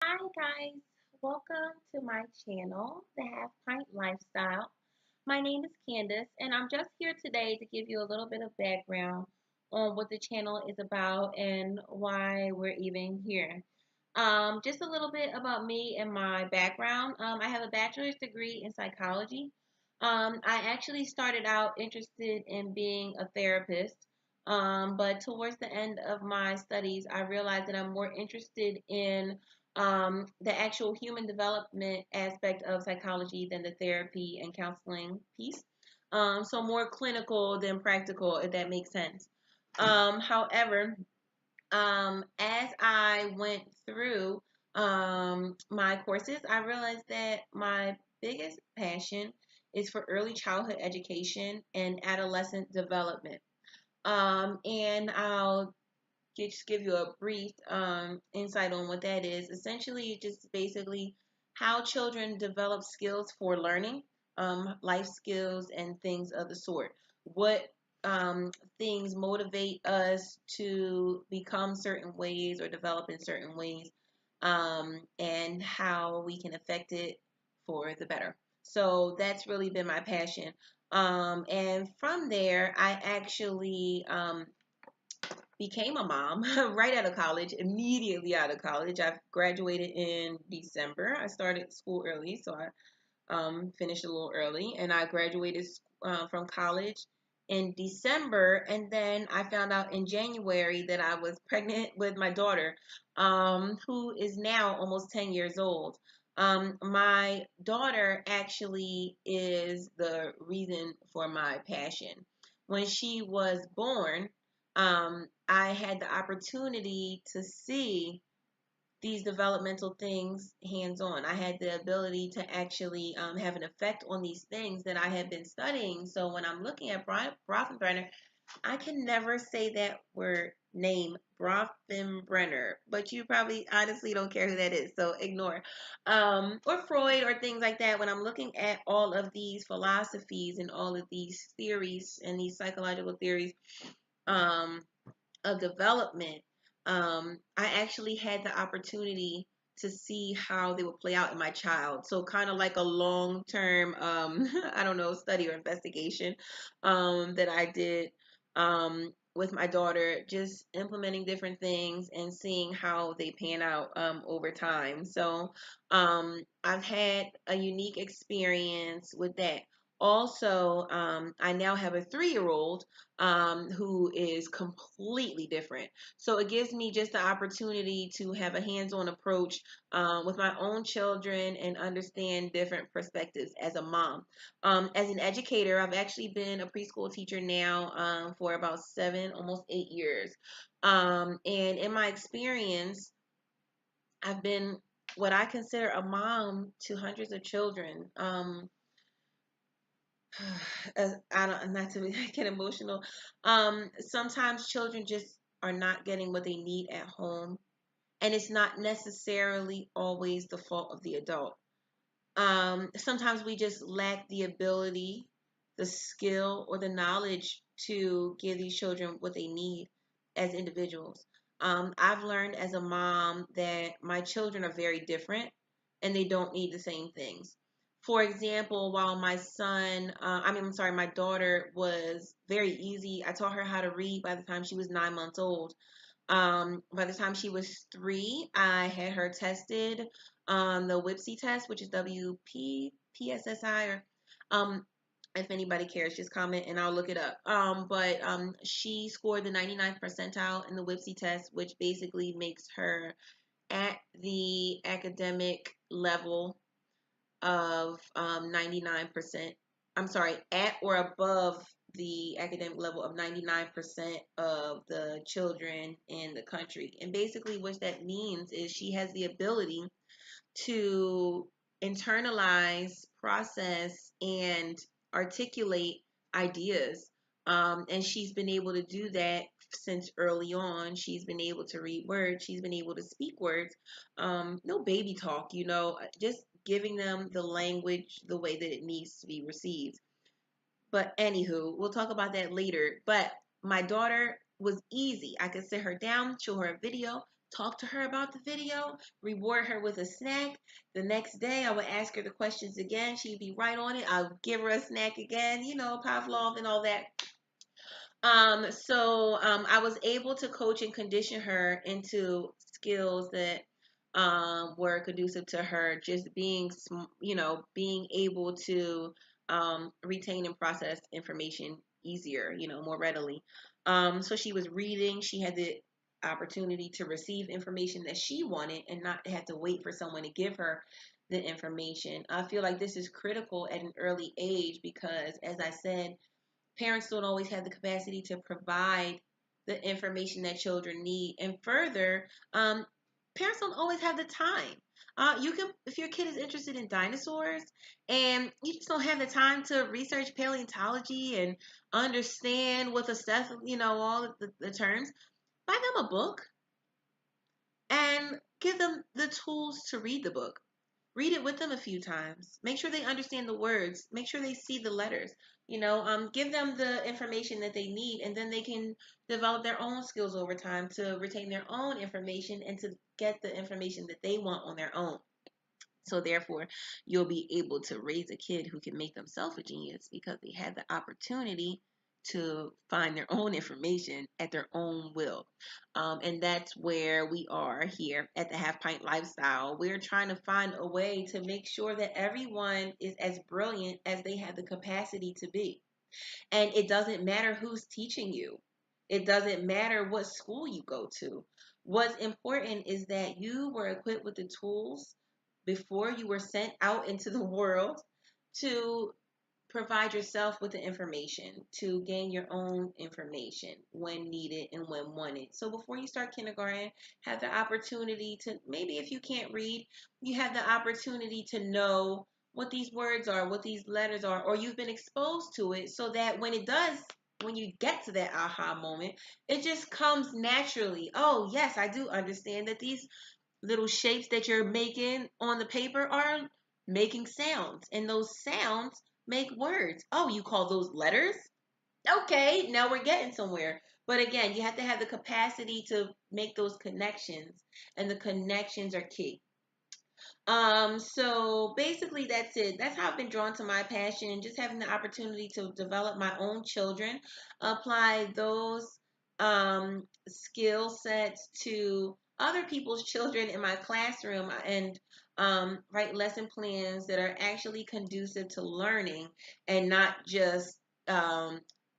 Hi guys, welcome to my channel, The Half Pint Lifestyle. My name is Candace, and I'm just here today to give you a little bit of background on what the channel is about and why we're even here. Just a little bit about me and my background. I have a bachelor's degree in psychology. I actually started out interested in being a therapist, but towards the end of my studies, I realized that I'm more interested in the actual human development aspect of psychology than the therapy and counseling piece. So more clinical than practical, if that makes sense. However, as I went through my courses, I realized that my biggest passion is for early childhood education and adolescent development. And I'll just give you a brief insight on what that is. Essentially, just basically how children develop skills for learning, life skills, and things of the sort. What things motivate us to become certain ways or develop in certain ways, and how we can affect it for the better. So that's really been my passion. And from there, I actually became a mom right out of college, immediately out of college. I graduated in December. I started school early, so I finished a little early, and I graduated from college in December. And then I found out in January that I was pregnant with my daughter, who is now almost 10 years old. My daughter actually is the reason for my passion. When she was born, I had the opportunity to see these developmental things hands on. I had the ability to actually have an effect on these things that I had been studying. So when I'm looking at Brothenbrenner, I can never say that word name, Brothenbrenner, but you probably honestly don't care who that is, so ignore. Or Freud or things like that. When I'm looking at all of these philosophies and all of these theories and these psychological theories, um, of development, I actually had the opportunity to see how they would play out in my child. So kind of like a long-term, I don't know, study or investigation that I did with my daughter, just implementing different things and seeing how they pan out over time. So I've had a unique experience with that. Also, I now have a 3-year old who is completely different. So it gives me just the opportunity to have a hands-on approach with my own children and understand different perspectives as a mom. As an educator, I've actually been a preschool teacher now for about 7, almost 8 years. And in my experience, I've been what I consider a mom to hundreds of children. I don't, not to get emotional. Sometimes children just are not getting what they need at home, and it's not necessarily always the fault of the adult. Sometimes we just lack the ability, the skill, or the knowledge to give these children what they need as individuals. I've learned as a mom that my children are very different and they don't need the same things. For example, while I'm sorry, my daughter was very easy. I taught her how to read by the time she was 9 months old. By the time she was 3, I had her tested on the WIPSI test, which is WPPSSI, or if anybody cares, just comment and I'll look it up. But she scored the 99th percentile in the WIPSI test, which basically makes her at the academic level of 99%. I'm sorry, at or above the academic level of 99% of the children in the country. And basically, what that means is she has the ability to internalize, process, and articulate ideas. And she's been able to do that since early on. She's been able to read words, she's been able to speak words. No baby talk, just giving them the language the way that it needs to be received. But anywho, we'll talk about that later. But my daughter was easy. I could sit her down, show her a video, talk to her about the video, reward her with a snack. The next day, I would ask her the questions again. She'd be right on it. I'll give her a snack again, Pavlov and all that. I was able to coach and condition her into skills that were conducive to her just being, being able to retain and process information easier, more readily. So she was reading. She had the opportunity to receive information that she wanted and not have to wait for someone to give her the information. I feel like this is critical at an early age because, as I said, parents don't always have the capacity to provide the information that children need. And further, parents don't always have the time. You can, if your kid is interested in dinosaurs and you just don't have the time to research paleontology and understand what the stuff, all of the terms, buy them a book and give them the tools to read the book. Read it with them a few times. Make sure they understand the words. Make sure they see the letters. Give them the information that they need, and then they can develop their own skills over time to retain their own information and to get the information that they want on their own. So therefore, you'll be able to raise a kid who can make themselves a genius because they had the opportunity to find their own information at their own will. And that's where we are here at the Half Pint Lifestyle. We're trying to find a way to make sure that everyone is as brilliant as they have the capacity to be. And it doesn't matter who's teaching you. It doesn't matter what school you go to. What's important is that you were equipped with the tools before you were sent out into the world to provide yourself with the information, to gain your own information when needed and when wanted. So before you start kindergarten, have the opportunity to, maybe if you can't read, you have the opportunity to know what these words are, what these letters are, or you've been exposed to it so that when you get to that aha moment, it just comes naturally. Oh, yes, I do understand that these little shapes that you're making on the paper are making sounds, and those sounds make words. Oh, you call those letters? Okay, now we're getting somewhere. But again, you have to have the capacity to make those connections, and the connections are key. So basically that's it. That's how I've been drawn to my passion, just having the opportunity to develop my own children, apply those skill sets to other people's children in my classroom, and write lesson plans that are actually conducive to learning and not just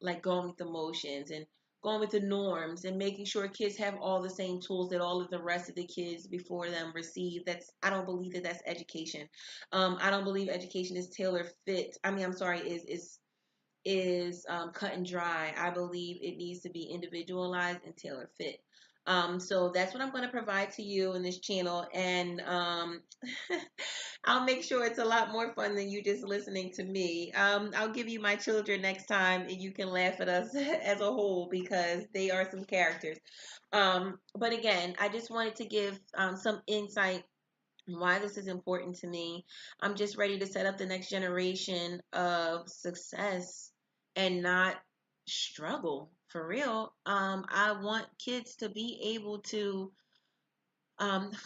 like going with the motions and going with the norms and making sure kids have all the same tools that all of the rest of the kids before them receive. I don't believe that that's education. I don't believe education is tailor fit. I mean, I'm sorry, is cut and dry. I believe it needs to be individualized and tailor fit. So that's what I'm going to provide to you in this channel, and I'll make sure it's a lot more fun than you just listening to me. I'll give you my children next time, and you can laugh at us as a whole because they are some characters. But again, I just wanted to give some insight why this is important to me. I'm just ready to set up the next generation of success and not struggle for real. I want kids to be able to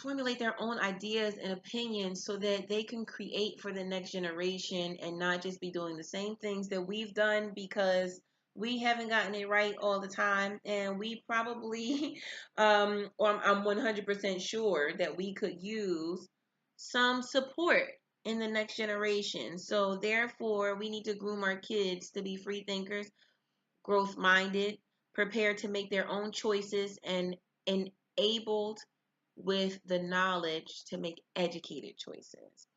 formulate their own ideas and opinions so that they can create for the next generation and not just be doing the same things that we've done because we haven't gotten it right all the time, and we probably or I'm 100% sure that we could use some support in the next generation. So therefore we need to groom our kids to be free thinkers, growth minded, prepared to make their own choices, and enabled with the knowledge to make educated choices.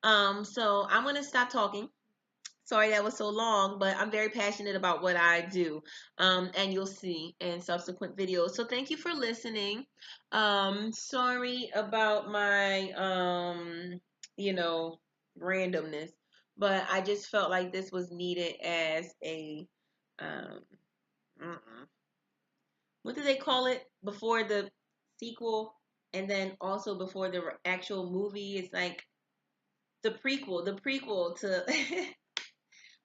So I'm going to stop talking. Sorry that was so long, but I'm very passionate about what I do. And you'll see in subsequent videos. So thank you for listening. Sorry about my, randomness, but I just felt like this was needed as a, um, what do they call it before the sequel, and then also before the actual movie? It's like the prequel to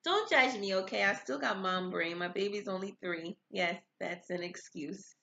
don't judge me, okay? I still got mom brain. My baby's only 3. Yes, that's an excuse.